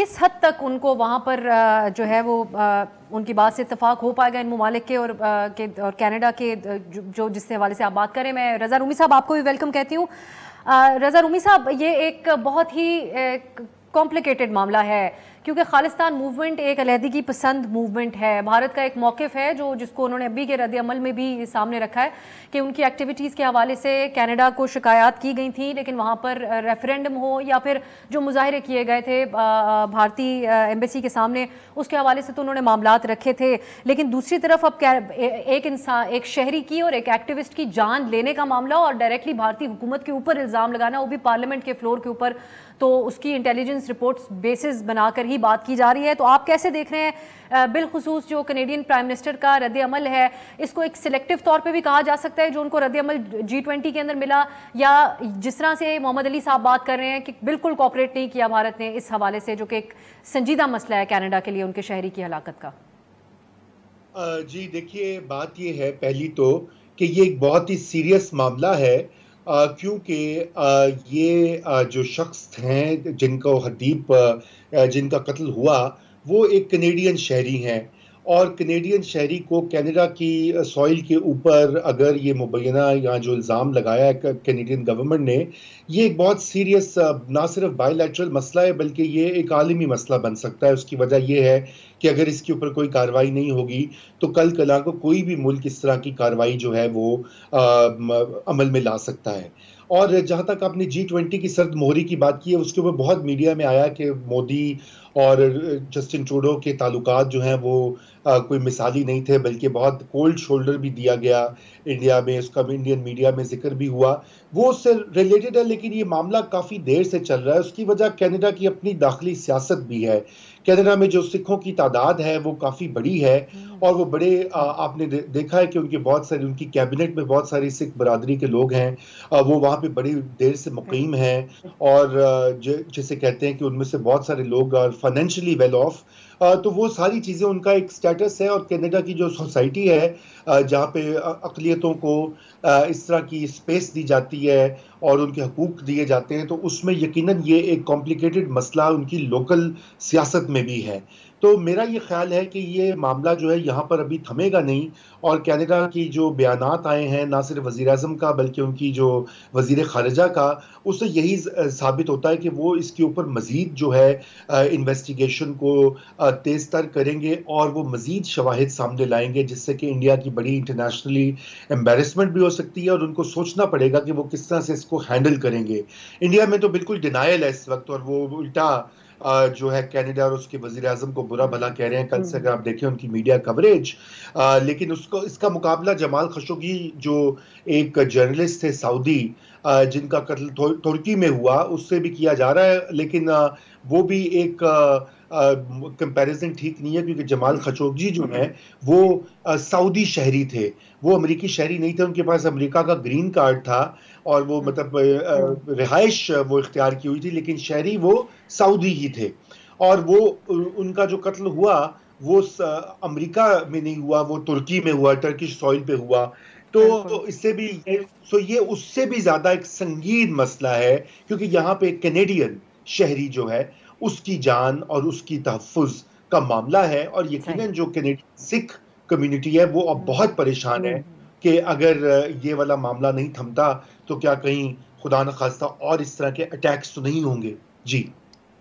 किस हद तक उनको वहाँ पर जो है वो उनकी बात से इत्तेफाक हो पाएगा इन ममालिक के और कनाडा के जो जिस हवाले से आप बात करें। मैं रज़ा रूमी साहब आपको भी वेलकम कहती हूँ। रज़ा रूमी साहब, ये एक बहुत ही कॉम्प्लिकेटेड मामला है क्योंकि खालिस्तान मूवमेंट एक अलहदगी पसंद मूवमेंट है। भारत का एक मौक़िफ़ है जिसको उन्होंने अभी के रद्द अमल में भी सामने रखा है कि उनकी एक्टिविटीज़ के हवाले से कनाडा को शिकायत की गई थी, लेकिन वहाँ पर रेफरेंडम हो या फिर जो मुजाहरे किए गए थे भारतीय एम्बेसी के सामने, उसके हवाले से तो उन्होंने मामलात रखे थे। लेकिन दूसरी तरफ अब एक इंसान, एक शहरी की और एक एक्टिविस्ट की जान लेने का मामला और डायरेक्टली भारतीय हुकूमत के ऊपर इल्ज़ाम लगाना, वो भी पार्लियामेंट के फ्लोर के ऊपर, तो उसकी इंटेलिजेंस रिपोर्ट्स बेसिस बनाकर ही बात की जा रही है। तो आप कैसे देख रहे हैं बिलखुसूस जो कनेडियन प्राइम मिनिस्टर का रद्द अमल है, इसको एक सिलेक्टिव तौर पे भी कहा जा सकता है जो उनको रद्द अमल G20 के अंदर मिला, या जिस तरह से मोहम्मद अली साहब बात कर रहे हैं कि बिल्कुल कोऑपरेट नहीं किया भारत ने इस हवाले से, जो कि एक संजीदा मसला है कनाडा के लिए उनके शहरी की हलाकत का? जी देखिए, बात ये है पहली तो कि ये एक बहुत ही सीरियस मामला है, क्योंकि ये जो शख्स हैं जिनको हदीब जिनका कत्ल हुआ, वो एक कनेडियन शहरी हैं, और कनेडियन शहरी को कनाडा की सॉइल के ऊपर अगर ये मुबैना या जो इल्ज़ाम लगाया है कनेडियन गवर्नमेंट ने, ये एक बहुत सीरियस ना सिर्फ बायलैटरल मसला है बल्कि ये एक आलमी मसला बन सकता है। उसकी वजह यह है कि अगर इसके ऊपर कोई कार्रवाई नहीं होगी तो कल कला को कोई भी मुल्क इस तरह की कार्रवाई जो है वो अमल में ला सकता है। और जहाँ तक आपने G20 की सर्द मोहरी की बात की है, उसके ऊपर बहुत मीडिया में आया कि मोदी और जस्टिन ट्रूडो के ताल्लुकात जो हैं वो कोई मिसाली नहीं थे, बल्कि बहुत कोल्ड शोल्डर भी दिया गया इंडिया में, उसका भी इंडियन मीडिया में जिक्र भी हुआ, वो उससे रिलेटेड है। लेकिन ये मामला काफ़ी देर से चल रहा है। उसकी वजह कनाडा की अपनी दाखिली सियासत भी है। कनाडा में जो सिखों की तादाद है वो काफ़ी बड़ी है, और वो बड़े आपने देखा है कि उनकी कैबिनेट में बहुत सारी सिख बरादरी के लोग हैं, वो वहाँ पे बड़ी देर से मुकीम हैं, और जैसे कहते हैं कि उनमें से बहुत सारे लोग फाइनेंशियली वेल ऑफ, तो वो सारी चीज़ें उनका एक स्टेटस है। और कनाडा की जो सोसाइटी है जहाँ पे अक़लियतों को इस तरह की स्पेस दी जाती है और उनके हकूक़ दिए जाते हैं, तो उसमें यकीनन ये एक कॉम्प्लिकेटेड मसला उनकी लोकल सियासत में भी है। तो मेरा ये ख्याल है कि ये मामला जो है यहाँ पर अभी थमेगा नहीं, और कनाडा की जो बयानात आए हैं ना सिर्फ वज़ीर-ए-आज़म का बल्कि उनकी जो वज़ीर ख़ारिजा का, उससे यही साबित होता है कि वो इसके ऊपर मज़ीद जो है इन्वेस्टिगेशन को तेज़ तर करेंगे और वो मज़ीद शवाहिद सामने लाएंगे, जिससे कि इंडिया की बड़ी इंटरनेशनली एम्बेरसमेंट भी हो सकती है, और उनको सोचना पड़ेगा कि वो किस तरह से इसको हैंडल करेंगे। इंडिया में तो बिल्कुल डिनायल है इस वक्त, और वो उल्टा जो है कनाडा और उसके वज़ीर-ए-आज़म को बुरा भला कह रहे हैं। कल से अगर आप देखें उनकी मीडिया कवरेज, लेकिन उसको इसका मुकाबला जमाल खशोगी जो एक जर्नलिस्ट थे सऊदी, जिनका कत्ल तुर्की में हुआ, उससे भी किया जा रहा है। लेकिन वो भी एक कंपैरिजन ठीक नहीं है, क्योंकि जमाल खशोगी जो है वो सऊदी शहरी थे, वो अमेरिकी शहरी नहीं थे। उनके पास अमेरिका का ग्रीन कार्ड था और वो मतलब रिहाइश वो इख्तियार की हुई थी, लेकिन शहरी वो सऊदी ही थे। और वो उनका जो कत्ल हुआ वो अमेरिका में नहीं हुआ, वो तुर्की में हुआ, टर्किश सॉइल पे हुआ। तो इससे भी ये उससे भी ज्यादा एक संगीन मसला है, क्योंकि यहाँ पे कैनेडियन शहरी जो है उसकी जान और उसकी तहफ़्फ़ुज़ का मामला है। और यकीनन जो कैनेडियन सिख कम्युनिटी है वो अब बहुत परेशान है कि अगर ये वाला मामला नहीं थमता तो क्या कहीं खुदा न खास्ता और इस तरह के अटैक्स तो नहीं होंगे। जी।